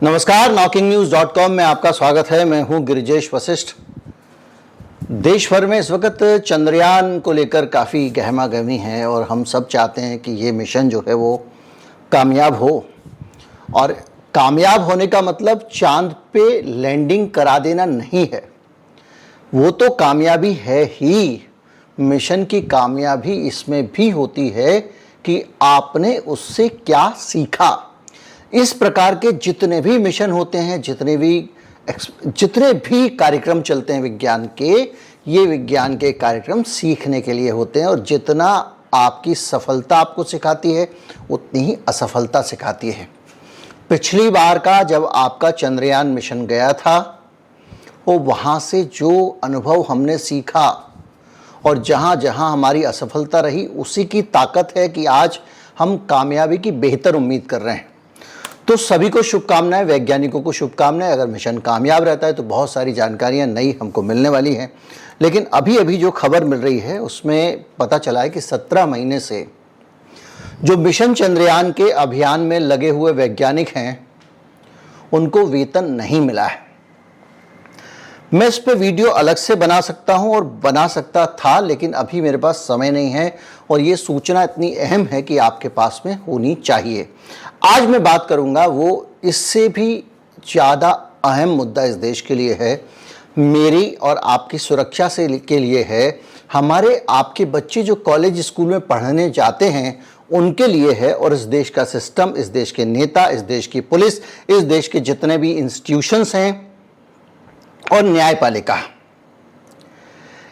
नमस्कार, knocking-news.com में आपका स्वागत है। मैं हूं गिरिजेश वशिष्ठ। देश भर में इस वक्त चंद्रयान को लेकर काफ़ी गहमा-गहमी है और हम सब चाहते हैं कि ये मिशन जो है वो कामयाब हो। और कामयाब होने का मतलब चांद पे लैंडिंग करा देना नहीं है, वो तो कामयाबी है ही। मिशन की कामयाबी इसमें भी होती है कि आपने उससे क्या सीखा। इस प्रकार के जितने भी मिशन होते हैं, जितने भी कार्यक्रम चलते हैं विज्ञान के, ये विज्ञान के कार्यक्रम सीखने के लिए होते हैं। और जितना आपकी सफलता आपको सिखाती है उतनी ही असफलता सिखाती है। पिछली बार का जब आपका चंद्रयान मिशन गया था, वो वहाँ से जो अनुभव हमने सीखा और जहाँ जहाँ हमारी असफलता रही, उसी की ताकत है कि आज हम कामयाबी की बेहतर उम्मीद कर रहे हैं। तो सभी को शुभकामनाएं, वैज्ञानिकों को शुभकामनाएं। अगर मिशन कामयाब रहता है तो बहुत सारी जानकारियां नई हमको मिलने वाली हैं। लेकिन अभी अभी जो खबर मिल रही है उसमें पता चला है कि 17 महीने से जो मिशन चंद्रयान के अभियान में लगे हुए वैज्ञानिक हैं, उनको वेतन नहीं मिला है। मैं इस पे वीडियो अलग से बना सकता हूं और बना सकता था, लेकिन अभी मेरे पास समय नहीं है और ये सूचना इतनी अहम है कि आपके पास में होनी चाहिए। आज मैं बात करूंगा वो इससे भी ज़्यादा अहम मुद्दा इस देश के लिए है, मेरी और आपकी सुरक्षा से के लिए है, हमारे आपके बच्चे जो कॉलेज स्कूल में पढ़ने जाते हैं उनके लिए है, और इस देश का सिस्टम, इस देश के नेता, इस देश की पुलिस, इस देश के जितने भी इंस्टीट्यूशंस हैं और न्यायपालिका।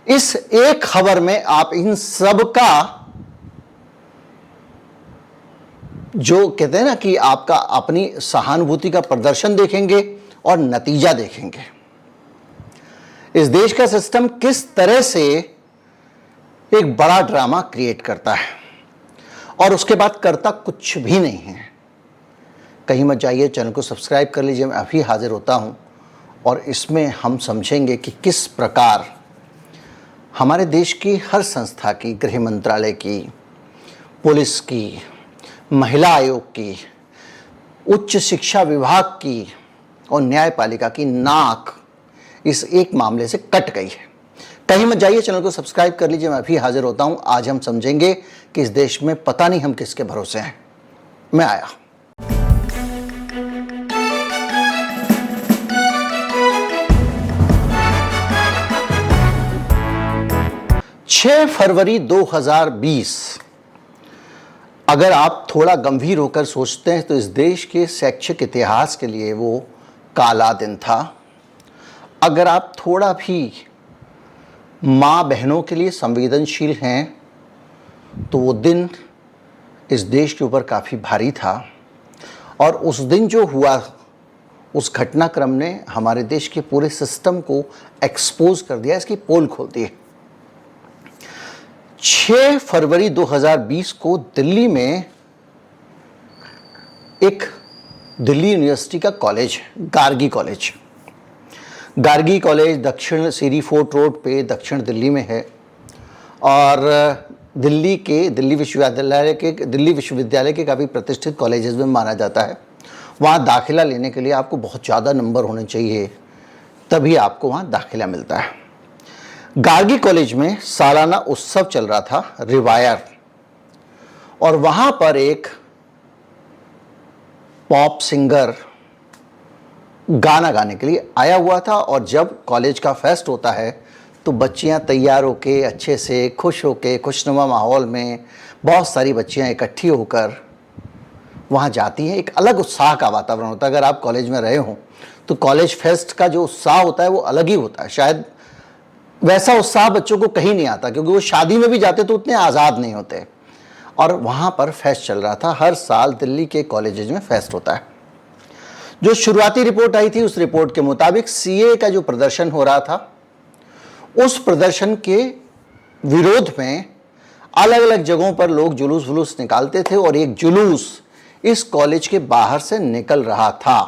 इस एक खबर में आप इन सब का जो कहते हैं ना कि आपका अपनी सहानुभूति का प्रदर्शन देखेंगे और नतीजा देखेंगे। इस देश का सिस्टम किस तरह से एक बड़ा ड्रामा क्रिएट करता है और उसके बाद करता कुछ भी नहीं है। कहीं मत जाइए, चैनल को सब्सक्राइब कर लीजिए। मैं अभी हाजिर होता हूं और इसमें हम समझेंगे कि किस प्रकार हमारे देश की हर संस्था की, गृह मंत्रालय की, पुलिस की, महिला आयोग की, उच्च शिक्षा विभाग की और न्यायपालिका की नाक इस एक मामले से कट गई है। कहीं मत जाइए, चैनल को सब्सक्राइब कर लीजिए। मैं अभी हाजिर होता हूं। आज हम समझेंगे कि इस देश में पता नहीं हम किसके भरोसे हैं। मैं आया। 6 फरवरी 2020, अगर आप थोड़ा गंभीर होकर सोचते हैं तो इस देश के शैक्षिक इतिहास के लिए वो काला दिन था। अगर आप थोड़ा भी माँ बहनों के लिए संवेदनशील हैं तो वो दिन इस देश के ऊपर काफ़ी भारी था। और उस दिन जो हुआ, उस घटनाक्रम ने हमारे देश के पूरे सिस्टम को एक्सपोज कर दिया, इसकी पोल खोल दी। 6 फरवरी 2020 को दिल्ली में एक दिल्ली यूनिवर्सिटी का कॉलेज, गार्गी कॉलेज दक्षिण सीरी फोर्ट रोड पे दक्षिण दिल्ली में है। और दिल्ली विश्वविद्यालय के काफ़ी प्रतिष्ठित कॉलेजेस में माना जाता है। वहाँ दाखिला लेने के लिए आपको बहुत ज़्यादा नंबर होने चाहिए, तभी आपको वहाँ दाखिला मिलता है। गार्गी कॉलेज में सालाना उत्सव चल रहा था, रिवायर, और वहाँ पर एक पॉप सिंगर गाना गाने के लिए आया हुआ था। और जब कॉलेज का फेस्ट होता है तो बच्चियाँ तैयार होके, अच्छे से खुश होके, खुशनुमा माहौल में बहुत सारी बच्चियाँ इकट्ठी होकर वहाँ जाती हैं। एक अलग उत्साह का वातावरण होता है। अगर आप कॉलेज में रहे हों तो कॉलेज फेस्ट का जो उत्साह होता है वो अलग ही होता है। शायद वैसा उत्साह बच्चों को कहीं नहीं आता, क्योंकि वो शादी में भी जाते तो उतने आज़ाद नहीं होते। और वहाँ पर फेस्ट चल रहा था। हर साल दिल्ली के कॉलेजेस में फेस्ट होता है। जो शुरुआती रिपोर्ट आई थी, उस रिपोर्ट के मुताबिक सीए का जो प्रदर्शन हो रहा था, उस प्रदर्शन के विरोध में अलग अलग जगहों पर लोग जुलूस वुलूस निकालते थे और एक जुलूस इस कॉलेज के बाहर से निकल रहा था।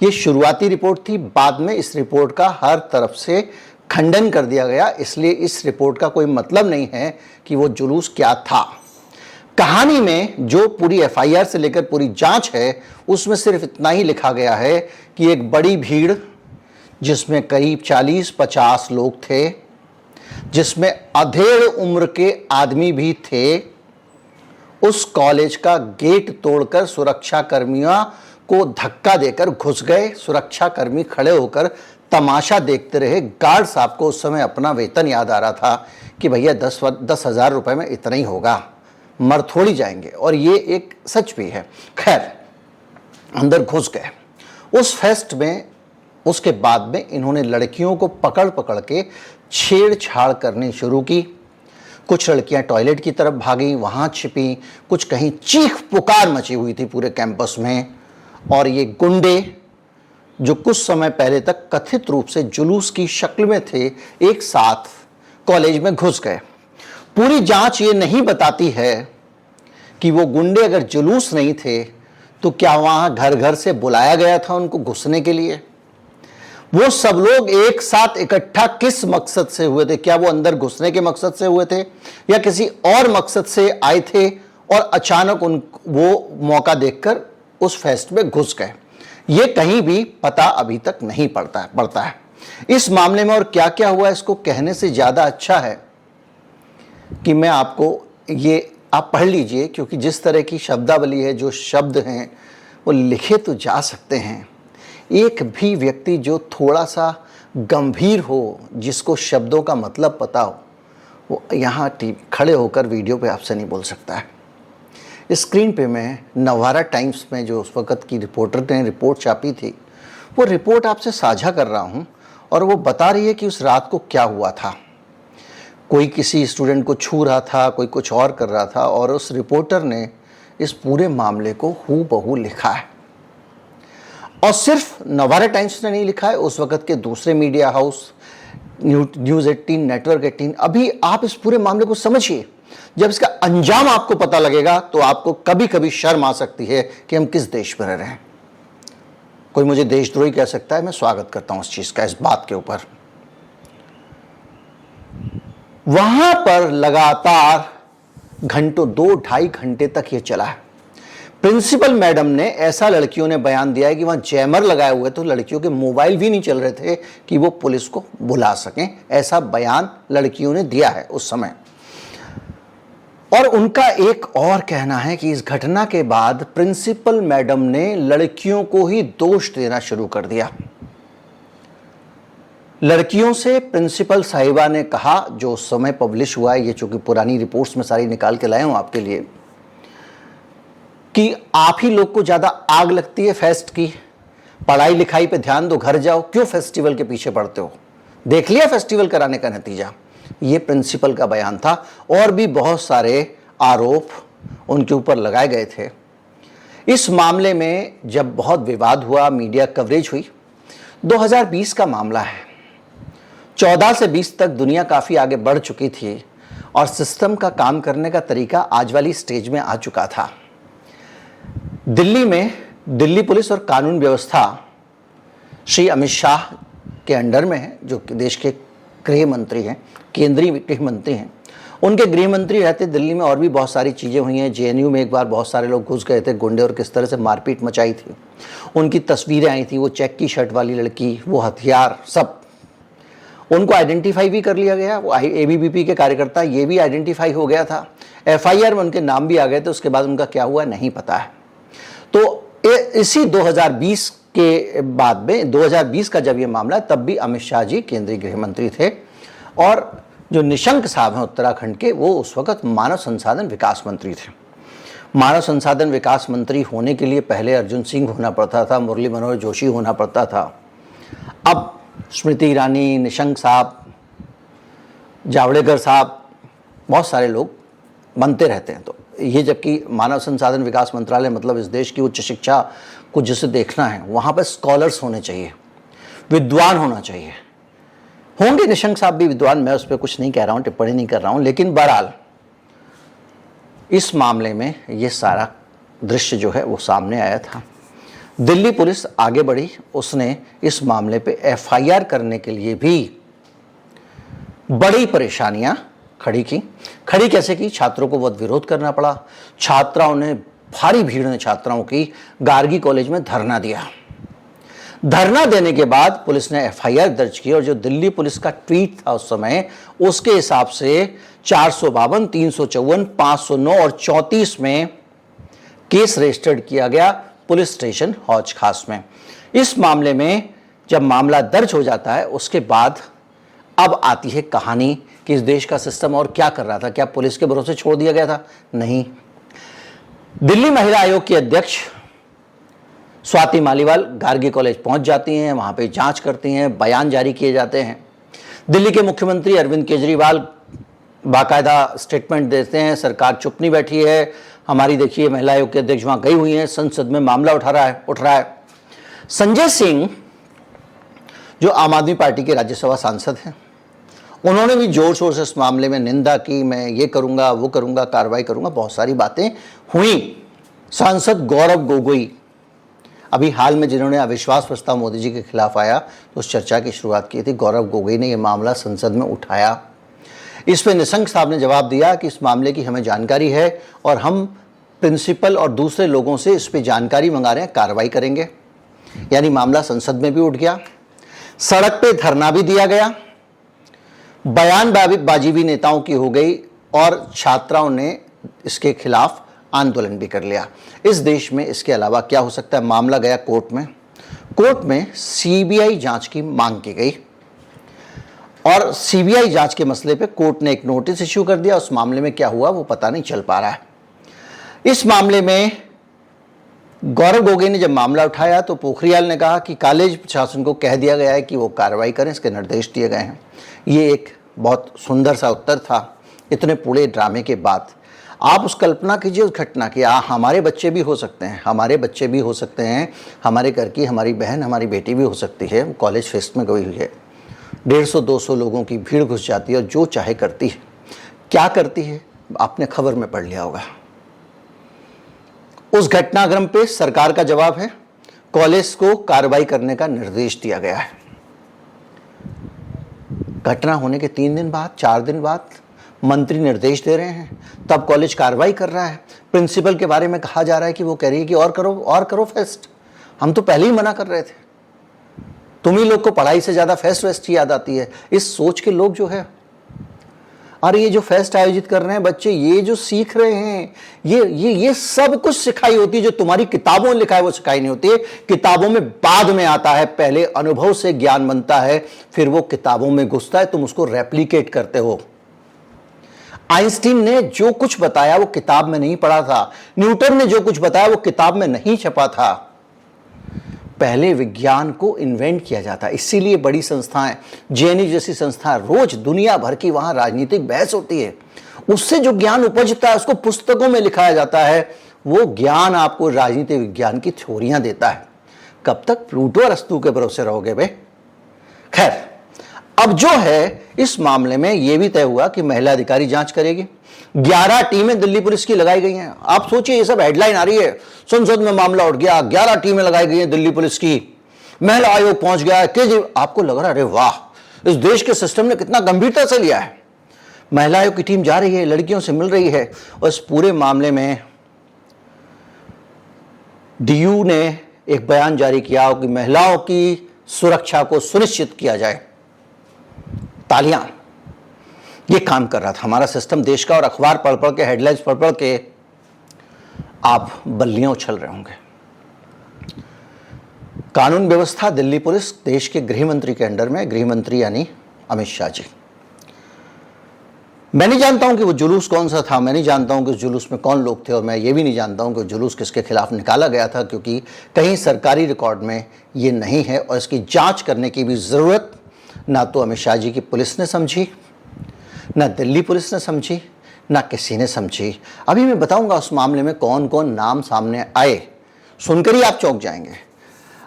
ये शुरुआती रिपोर्ट थी। बाद में इस रिपोर्ट का हर तरफ से खंडन कर दिया गया, इसलिए इस रिपोर्ट का कोई मतलब नहीं है कि वो जुलूस क्या था। कहानी में जो पूरी एफआईआर से लेकर पूरी जांच है उसमें सिर्फ इतना ही लिखा गया है कि एक बड़ी भीड़ जिसमें करीब 40-50 लोग थे, जिसमें अधेड़ उम्र के आदमी भी थे, उस कॉलेज का गेट तोड़कर सुरक्षा कर्मियों को धक्का देकर घुस गए। सुरक्षा कर्मी खड़े होकर तमाशा देखते रहे। गार्ड साहब को उस समय अपना वेतन याद आ रहा था कि भैया 10,000 रुपए में इतना ही होगा, मर थोड़ी जाएंगे, और ये एक सच भी है। खैर, अंदर घुस गए उस फेस्ट में। उसके बाद में इन्होंने लड़कियों को पकड़ पकड़ के छेड़छाड़ करनी शुरू की। कुछ लड़कियां टॉयलेट की तरफ भागी, वहां छिपी, कुछ कहीं चीख पुकार मची हुई थी पूरे कैंपस में। और ये गुंडे जो कुछ समय पहले तक कथित रूप से जुलूस की शक्ल में थे, एक साथ कॉलेज में घुस गए। पूरी जांच ये नहीं बताती है कि वो गुंडे अगर जुलूस नहीं थे तो क्या वहां घर घर से बुलाया गया था उनको घुसने के लिए। वो सब लोग एक साथ इकट्ठा किस मकसद से हुए थे? क्या वो अंदर घुसने के मकसद से हुए थे या किसी और मकसद से आए थे और अचानक वो मौका देखकर उस फेस्ट में घुस गए? ये कहीं भी पता अभी तक नहीं पड़ता है। इस मामले में और क्या क्या हुआ इसको कहने से ज्यादा अच्छा है कि मैं आपको ये आप पढ़ लीजिए, क्योंकि जिस तरह की शब्दावली है, जो शब्द हैं वो लिखे तो जा सकते हैं। एक भी व्यक्ति जो थोड़ा सा गंभीर हो, जिसको शब्दों का मतलब पता हो, वो यहाँ खड़े होकर वीडियो पे आपसे नहीं बोल सकता है। स्क्रीन पे मैं नवारा टाइम्स में जो उस वक़्त की रिपोर्टर ने रिपोर्ट छापी थी, वो रिपोर्ट आपसे साझा कर रहा हूँ, और वो बता रही है कि उस रात को क्या हुआ था। कोई किसी स्टूडेंट को छू रहा था, कोई कुछ और कर रहा था, और उस रिपोर्टर ने इस पूरे मामले को हूबहू लिखा है। और सिर्फ नवारा टाइम्स ने नहीं लिखा है, उस वक़्त के दूसरे मीडिया हाउस, न्यूज़ 18, नेटवर्क 18। अभी आप इस पूरे मामले को समझिए। जब इसका अंजाम आपको पता लगेगा तो आपको कभी कभी शर्म आ सकती है कि हम किस देश में रह रहे हैं। कोई मुझे देशद्रोही कह सकता है, मैं स्वागत करता हूं इस चीज का, इस बात के ऊपर। वहां पर लगातार घंटों, 2-2.5 घंटे तक ये चला है। प्रिंसिपल मैडम ने ऐसा लड़कियों ने बयान दिया है कि वहां जैमर लगाए हुए, तो लड़कियों के मोबाइल भी नहीं चल रहे थे कि वो पुलिस को बुला सकें। ऐसा बयान लड़कियों ने दिया है उस समय। और उनका एक और कहना है कि इस घटना के बाद प्रिंसिपल मैडम ने लड़कियों को ही दोष देना शुरू कर दिया। लड़कियों से प्रिंसिपल साहिबा ने कहा, जो उस समय पब्लिश हुआ है, ये चूंकि पुरानी रिपोर्ट्स में सारी निकाल के लाए हूं आपके लिए, कि आप ही लोग को ज्यादा आग लगती है फेस्ट की, पढ़ाई लिखाई पे ध्यान दो, घर जाओ, क्यों फेस्टिवल के पीछे पड़ते हो? देख लिया फेस्टिवल कराने का नतीजा। ये प्रिंसिपल का बयान था। और भी बहुत सारे आरोप उनके ऊपर लगाए गए थे। इस मामले में जब बहुत विवाद हुआ, मीडिया कवरेज हुई, 2020 का मामला है। 14 से 20 तक दुनिया काफ़ी आगे बढ़ चुकी थी और सिस्टम का काम करने का तरीका आज वाली स्टेज में आ चुका था। दिल्ली में दिल्ली पुलिस और कानून व्यवस्था श्री अमित शाह के अंडर में है, जो देश के गृह मंत्री हैं, केंद्रीय गृह मंत्री हैं। उनके गृह मंत्री रहते दिल्ली में और भी बहुत सारी चीज़ें हुई हैं। जेएनयू में एक बार बहुत सारे लोग घुस गए थे गुंडे, और किस तरह से मारपीट मचाई थी। उनकी तस्वीरें आई थी, वो चेक की शर्ट वाली लड़की, वो हथियार, सब उनको आइडेंटिफाई भी कर लिया गया। वो एबीवीपी के कार्यकर्ता, ये भी आइडेंटिफाई हो गया था। एफआईआर में उनके नाम भी आ गए थे। उसके बाद उनका क्या हुआ नहीं पता है। तो इसी 2020 के बाद में, 2020 का जब ये मामला, तब भी अमित शाह जी केंद्रीय गृह मंत्री थे, और जो निशंक साहब हैं उत्तराखंड के, वो उस वक्त मानव संसाधन विकास मंत्री थे। मानव संसाधन विकास मंत्री होने के लिए पहले अर्जुन सिंह होना पड़ता था, मुरली मनोहर जोशी होना पड़ता था। अब स्मृति ईरानी, निशंक साहब, जावड़ेकर साहब, बहुत सारे लोग बनते रहते हैं। तो ये, जबकि मानव संसाधन विकास मंत्रालय मतलब इस देश की उच्च शिक्षा को जिसे देखना है, वहाँ पर स्कॉलर्स होने चाहिए, विद्वान होना चाहिए। होंगे निशंक साहब भी विद्वान, मैं उस पर कुछ नहीं कह रहा हूँ, टिप्पणी नहीं कर रहा हूँ, लेकिन बहरहाल इस मामले में ये सारा दृश्य जो है वो सामने आया था। दिल्ली पुलिस आगे बढ़ी, उसने इस मामले पे एफआईआर करने के लिए भी बड़ी परेशानियां खड़ी कैसे की? छात्रों को बहुत विरोध करना पड़ा। छात्राओं ने, भारी भीड़ ने छात्राओं की गार्गी कॉलेज में धरना दिया। धरना देने के बाद पुलिस ने एफआईआर दर्ज की और जो दिल्ली पुलिस का ट्वीट था उस समय, उसके हिसाब से 452, 354, 509 और 34 में केस रजिस्टर्ड किया गया पुलिस स्टेशन हौज खास में। इस मामले में जब मामला दर्ज हो जाता है, उसके बाद अब आती है कहानी कि इस देश का सिस्टम और क्या कर रहा था। क्या पुलिस के भरोसे छोड़ दिया गया था? नहीं। दिल्ली महिला आयोग की अध्यक्ष स्वाति मालीवाल गार्गी कॉलेज पहुंच जाती हैं, वहां पे जांच करती हैं, बयान जारी किए जाते हैं। दिल्ली के मुख्यमंत्री अरविंद केजरीवाल बाकायदा स्टेटमेंट देते हैं, सरकार चुप नहीं बैठी है, हमारी देखिए महिला आयोग के अध्यक्ष वहां गई हुई हैं, संसद में मामला उठ रहा है। संजय सिंह जो आम आदमी पार्टी के राज्यसभा सांसद हैं, उन्होंने भी जोर शोर से इस मामले में निंदा की, मैं ये करूंगा, वो करूंगा, कार्रवाई करूंगा, बहुत सारी बातें हुई। सांसद गौरव गोगोई, अभी हाल में जिन्होंने अविश्वास प्रस्ताव मोदी जी के खिलाफ आया तो उस चर्चा की शुरुआत की थी, गौरव गोगोई ने यह मामला संसद में उठाया। इस पर निशंक साहब ने जवाब दिया कि इस मामले की हमें जानकारी है और हम प्रिंसिपल और दूसरे लोगों से इस पर जानकारी मंगा रहे हैं, कार्रवाई करेंगे। यानी मामला संसद में भी उठ गया, सड़क पे धरना भी दिया गया, बयानबाजी भी नेताओं की हो गई और छात्राओं ने इसके खिलाफ आंदोलन भी कर लिया। इस देश में इसके अलावा क्या हो सकता है? मामला गया कोर्ट में सीबीआई जांच की मांग की गई और सीबीआई जांच के मसले पे कोर्ट ने एक नोटिस इश्यू कर दिया। उस मामले में क्या हुआ वो पता नहीं चल पा रहा है। इस मामले में गौरव गोगोई ने जब मामला उठाया तो पोखरियाल ने कहा कि कॉलेज प्रशासन को कह दिया गया है कि वो कार्रवाई करें, इसके निर्देश दिए गए हैं। ये एक बहुत सुंदर सा उत्तर था इतने पूरे ड्रामे के बाद। आप उस कल्पना कीजिए उस घटना की, हमारे बच्चे भी हो सकते हैं, हमारे घर की हमारी बहन, हमारी बेटी भी हो सकती है। वो कॉलेज फेस्ट में गई हुई है, 150-200 लोगों की भीड़ घुस जाती है और जो चाहे करती है। क्या करती है आपने खबर में पढ़ लिया होगा। उस घटनाक्रम पे सरकार का जवाब है, कॉलेज को कार्रवाई करने का निर्देश दिया गया है। घटना होने के 3 दिन बाद, 4 दिन बाद मंत्री निर्देश दे रहे हैं, तब कॉलेज कार्रवाई कर रहा है। प्रिंसिपल के बारे में कहा जा रहा है कि वो कह रही है कि और करो फेस्ट, हम तो पहले ही मना कर रहे थे, तुम ही लोग को पढ़ाई से ज्यादा फेस्ट वेस्ट की याद आती है। इस सोच के लोग जो है, अरे ये जो फेस्ट आयोजित कर रहे हैं बच्चे, ये जो सीख रहे हैं, ये सब कुछ सिखाई होती है। जो तुम्हारी किताबों में लिखा है वो सिखाई नहीं होती है, किताबों में बाद में आता है। पहले अनुभव से ज्ञान बनता है, फिर वो किताबों में घुसता है, तुम उसको रेप्लिकेट करते हो। आइंस्टीन ने जो कुछ बताया वो किताब में नहीं पढ़ा था, न्यूटन ने जो कुछ बताया वो किताब में नहीं छपा था। पहले विज्ञान को इन्वेंट किया जाता है। इसीलिए बड़ी संस्थाएं, जेएनयू जैसी संस्थाएं, रोज दुनिया भर की वहां राजनीतिक बहस होती है। उससे जो ज्ञान उपजता है उसको पुस्तकों में लिखाया जाता है। वो ज्ञान आपको राजनीतिक विज्ञान की थ्योरियां देता है। कब तक प्लूटो अरस्तू के भरोसे रहोगे बे? खैर, अब जो है इस मामले में यह भी तय हुआ कि महिला अधिकारी जांच करेगी। 11 टीमें दिल्ली पुलिस की लगाई गई हैं। आप सोचिए, ये सब हेडलाइन आ रही है, संसद में मामला उठ गया, 11 टीमें लगाई गई हैं दिल्ली पुलिस की, महिला आयोग पहुंच गया है। आपको लग रहा है अरे वाह, इस देश के सिस्टम ने कितना गंभीरता से लिया है। महिला आयोग की टीम जा रही है, लड़कियों से मिल रही है और इस पूरे मामले में डीयू ने एक बयान जारी किया कि महिलाओं की सुरक्षा को सुनिश्चित किया जाए। तालियां, ये काम कर रहा था हमारा सिस्टम देश का। और अखबार पढ़ के, हेडलाइंस पढ़ के आप बल्लियां उछल रहे होंगे। कानून व्यवस्था, दिल्ली पुलिस देश के गृह मंत्री के अंडर में, गृह मंत्री यानी अमित शाह जी। मैं नहीं जानता हूं कि वो जुलूस कौन सा था, मैं नहीं जानता हूं कि उस जुलूस में कौन लोग थे, और मैं ये भी नहीं जानता हूं कि जुलूस किसके खिलाफ निकाला गया था, क्योंकि कहीं सरकारी रिकॉर्ड में ये नहीं है और इसकी जांच करने की भी जरूरत ना तो अमित शाह जी की पुलिस ने समझी, ना दिल्ली पुलिस ने समझी, ना किसी ने समझी। अभी मैं बताऊंगा उस मामले में कौन कौन नाम सामने आए, सुनकर ही आप चौंक जाएंगे।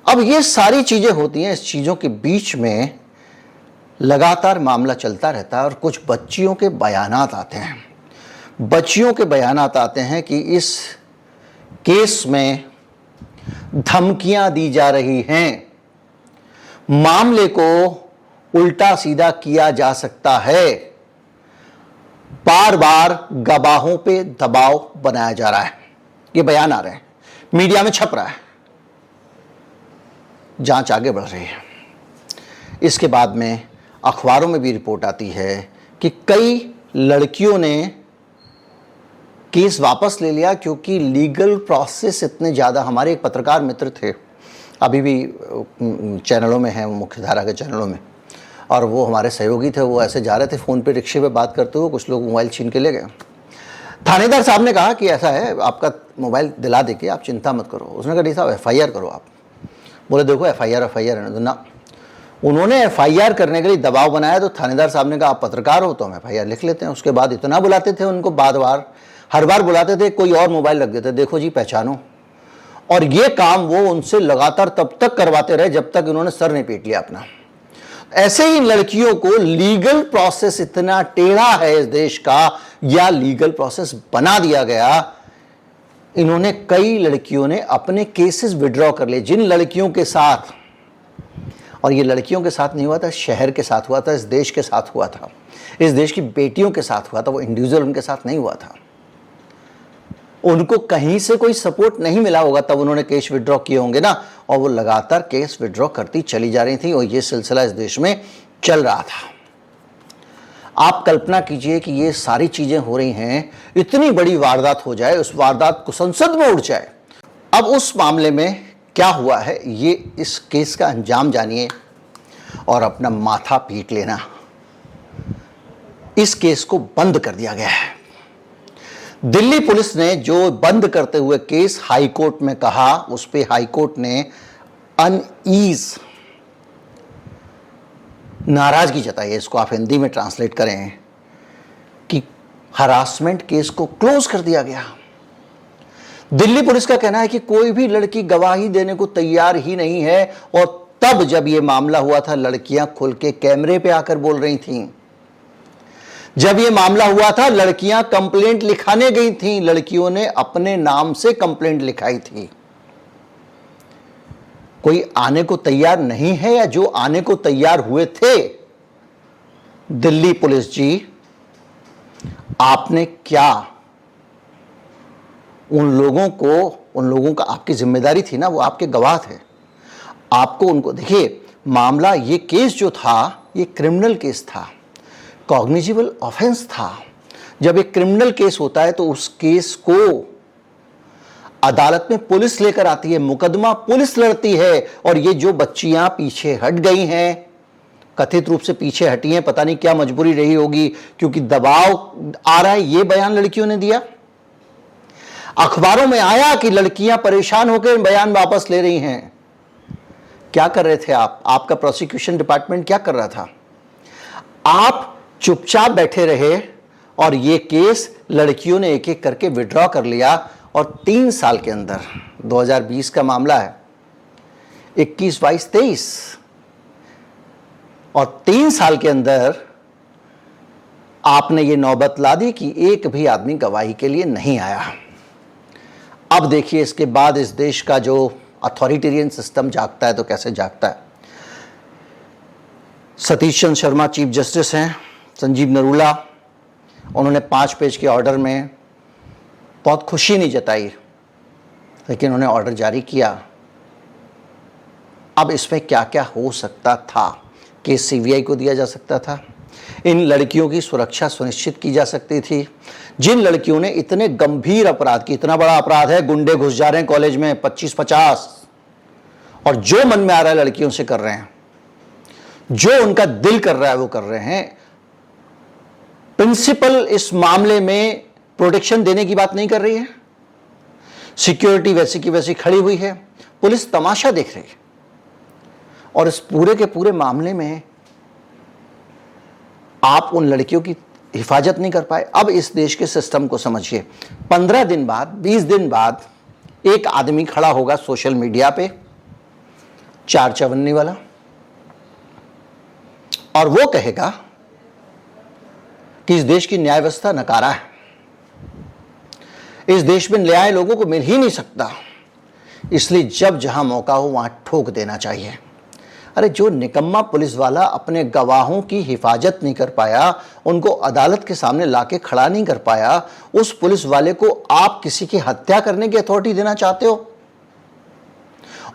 अब ये सारी चीजें होती हैं, इस चीजों के बीच में लगातार मामला चलता रहता है और कुछ बच्चियों के बयानात आते हैं। बच्चियों के बयानात आते हैं कि इस केस में धमकियां दी जा रही हैं, मामले को उल्टा सीधा किया जा सकता है। बार बार गवाहों पे दबाव बनाया जा रहा है। ये बयान आ रहे हैं, मीडिया में छप रहा है, जांच आगे बढ़ रही है। इसके बाद में अखबारों में भी रिपोर्ट आती है कि कई लड़कियों ने केस वापस ले लिया क्योंकि लीगल प्रोसेस इतने ज़्यादा। हमारे एक पत्रकार मित्र थे, अभी भी चैनलों में हैं, मुख्यधारा के चैनलों में, और वो हमारे सहयोगी थे। वो ऐसे जा रहे थे फ़ोन पे रिक्शे पे बात करते हुए, कुछ लोग मोबाइल छीन के ले गए। थानेदार साहब ने कहा कि ऐसा है, आपका मोबाइल दिला देके आप चिंता मत करो। उसने कहा नहीं साहब, FIR करो आप। बोले देखो FIR है ना। उन्होंने FIR करने के लिए दबाव बनाया तो थानेदार साहब ने कहा आप पत्रकार हो तो हम FIR लिख लेते हैं। उसके बाद इतना बुलाते थे उनको, हर बार बुलाते थे, कोई और मोबाइल रख देते, देखो जी पहचानो। और ये काम वो उनसे लगातार तब तक करवाते रहे जब तक इन्होंने सर नहीं पीट लिया अपना। ऐसे ही लड़कियों को लीगल प्रोसेस इतना टेढ़ा है इस देश का, या लीगल प्रोसेस बना दिया गया। इन्होंने, कई लड़कियों ने अपने केसेस विड्रॉ कर लिए। जिन लड़कियों के साथ, और ये लड़कियों के साथ नहीं हुआ था, शहर के साथ हुआ था, इस देश के साथ हुआ था, इस देश की बेटियों के साथ हुआ था, वो इंडिविजुअल उनके साथ नहीं हुआ था। उनको कहीं से कोई सपोर्ट नहीं मिला होगा, तब उन्होंने केस विड्रॉ किए होंगे ना, और वो लगातार केस विड्रॉ करती चली जा रही थी, और ये सिलसिला इस देश में चल रहा था। आप कल्पना कीजिए कि ये सारी चीजें हो रही हैं, इतनी बड़ी वारदात हो जाए, उस वारदात को संसद में उठ जाए। अब उस मामले में क्या हुआ है, ये इस केस का अंजाम जानिए और अपना माथा पीट लेना। इस केस को बंद कर दिया गया है। दिल्ली पुलिस ने जो बंद करते हुए केस हाई कोर्ट में कहा, उस पे हाई कोर्ट ने अनईज, नाराजगी जताई है, इसको आप हिंदी में ट्रांसलेट करें कि हरासमेंट केस को क्लोज कर दिया गया। दिल्ली पुलिस का कहना है कि कोई भी लड़की गवाही देने को तैयार ही नहीं है, और तब जब यह मामला हुआ था लड़कियां खुल के कैमरे पे आकर बोल रही थीं। जब यह मामला हुआ था लड़कियां कंप्लेंट लिखाने गई थीं, लड़कियों ने अपने नाम से कंप्लेंट लिखाई थी। कोई आने को तैयार नहीं है, या जो आने को तैयार हुए थे, दिल्ली पुलिस जी आपने क्या उन लोगों का, आपकी जिम्मेदारी थी ना, वो आपके गवाह थे, आपको उनको, देखिए मामला, ये केस जो था ये क्रिमिनल केस था, कॉग्निजिबल ऑफेंस था। जब एक क्रिमिनल केस होता है तो उस केस को अदालत में पुलिस लेकर आती है, मुकदमा पुलिस लड़ती है। और ये जो बच्चियां पीछे हट गई हैं, कथित रूप से पीछे हटी हैं, पता नहीं क्या मजबूरी रही होगी, क्योंकि दबाव आ रहा है, ये बयान लड़कियों ने दिया। अखबारों में आया कि लड़कियां परेशान होकर बयान वापस ले रही हैं। क्या कर रहे थे आप? आपका प्रोसिक्यूशन डिपार्टमेंट क्या कर रहा था? आप चुपचाप बैठे रहे, और ये केस लड़कियों ने एक एक करके विड्रॉ कर लिया। और 3 साल के अंदर, 2020 का मामला है, 21, 22, 23, और 3 साल के अंदर आपने ये नौबत ला दी कि एक भी आदमी गवाही के लिए नहीं आया। अब देखिए इसके बाद इस देश का जो अथॉरिटेरियन सिस्टम जागता है तो कैसे जागता है। सतीश चंद्र शर्मा चीफ जस्टिस हैं, संजीव नरूला, उन्होंने 5 पेज के ऑर्डर में बहुत खुशी नहीं जताई, लेकिन उन्होंने ऑर्डर जारी किया। अब इसमें क्या क्या हो सकता था? केस CBI को दिया जा सकता था, इन लड़कियों की सुरक्षा सुनिश्चित की जा सकती थी। जिन लड़कियों ने इतने गंभीर अपराध की, इतना बड़ा अपराध है, गुंडे घुस जा रहे हैं कॉलेज में 25-50, और जो मन में आ रहा है लड़कियों से कर रहे हैं, जो उनका दिल कर रहा है वो कर रहे हैं। प्रिंसिपल इस मामले में प्रोटेक्शन देने की बात नहीं कर रही है, सिक्योरिटी वैसी की वैसी खड़ी हुई है, पुलिस तमाशा देख रही है, और इस पूरे के पूरे मामले में आप उन लड़कियों की हिफाजत नहीं कर पाए। अब इस देश के सिस्टम को समझिए, 15 दिन बाद, 20 दिन बाद एक आदमी खड़ा होगा सोशल मीडिया पे, 4 चवन्नी वाला, और वो कहेगा कि इस देश की न्याय व्यवस्था नकारा है, इस देश में न्याय लोगों को मिल ही नहीं सकता, इसलिए जब जहां मौका हो वहां ठोक देना चाहिए। अरे जो निकम्मा पुलिस वाला अपने गवाहों की हिफाजत नहीं कर पाया, उनको अदालत के सामने लाके खड़ा नहीं कर पाया, उस पुलिस वाले को आप किसी की हत्या करने की अथॉरिटी देना चाहते हो?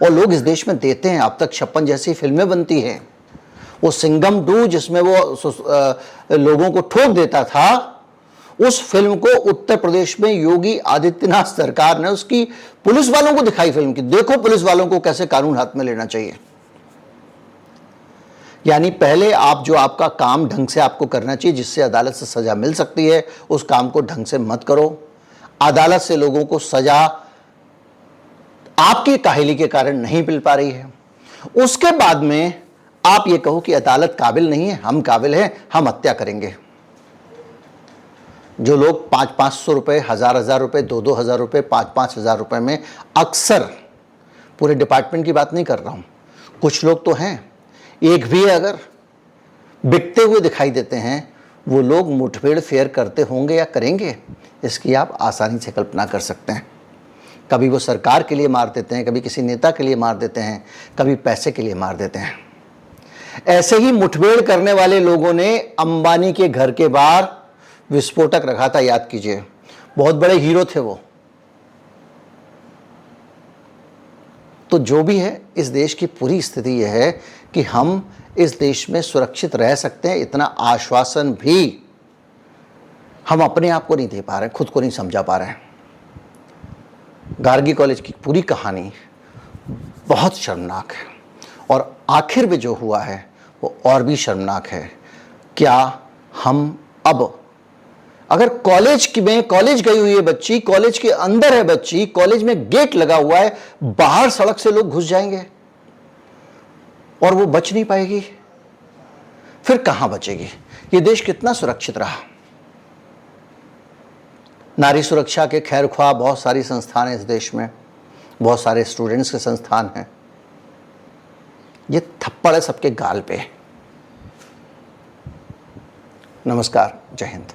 और लोग इस देश में देते हैं। अब तक 56 जैसी फिल्में बनती हैं। वो सिंघम 2 जिसमें वो लोगों को ठोक देता था, उस फिल्म को उत्तर प्रदेश में योगी आदित्यनाथ सरकार ने उसकी पुलिस वालों को दिखाई फिल्म की। देखो पुलिस वालों को कैसे कानून हाथ में लेना चाहिए। यानी पहले आप जो आपका काम ढंग से आपको करना चाहिए, जिससे अदालत से सजा मिल सकती है, उस काम को ढंग से मत करो। अदालत से लोगों को सजा आपकी काहिली के कारण नहीं मिल पा रही है। उसके बाद में आप ये कहो कि अदालत काबिल नहीं है, हम काबिल हैं, हम हत्या करेंगे। जो लोग 500-500 रुपए, 1000-1000 रुपए, 2-2000 रुपए, 5-5000 रुपए में, अक्सर पूरे डिपार्टमेंट की बात नहीं कर रहा हूं, कुछ लोग तो हैं, एक भी अगर बिकते हुए दिखाई देते हैं, वो लोग मुठभेड़ फेयर करते होंगे या करेंगे, इसकी आप आसानी से कल्पना कर सकते हैं। कभी वो सरकार के लिए मार देते हैं, कभी किसी नेता के लिए मार देते हैं, कभी पैसे के लिए मार देते हैं। ऐसे ही मुठभेड़ करने वाले लोगों ने अंबानी के घर के बाहर विस्फोटक रखा था, याद कीजिए। बहुत बड़े हीरो थे वो। तो जो भी है, इस देश की पूरी स्थिति यह है कि हम इस देश में सुरक्षित रह सकते हैं, इतना आश्वासन भी हम अपने आप को नहीं दे पा रहे, खुद को नहीं समझा पा रहे हैं। गार्गी कॉलेज की पूरी कहानी बहुत शर्मनाक है, और आखिर में जो हुआ है वो और भी शर्मनाक है। क्या हम अब, अगर कॉलेज गई हुई है बच्ची, कॉलेज के अंदर है बच्ची, कॉलेज में गेट लगा हुआ है, बाहर सड़क से लोग घुस जाएंगे और वो बच नहीं पाएगी, फिर कहां बचेगी? ये देश कितना सुरक्षित रहा? नारी सुरक्षा के खैरख्वाह बहुत सारी संस्थान हैं इस देश में, बहुत सारे स्टूडेंट्स के संस्थान हैं। ये थप्पड़ है सबके गाल पे। नमस्कार, जय हिंद।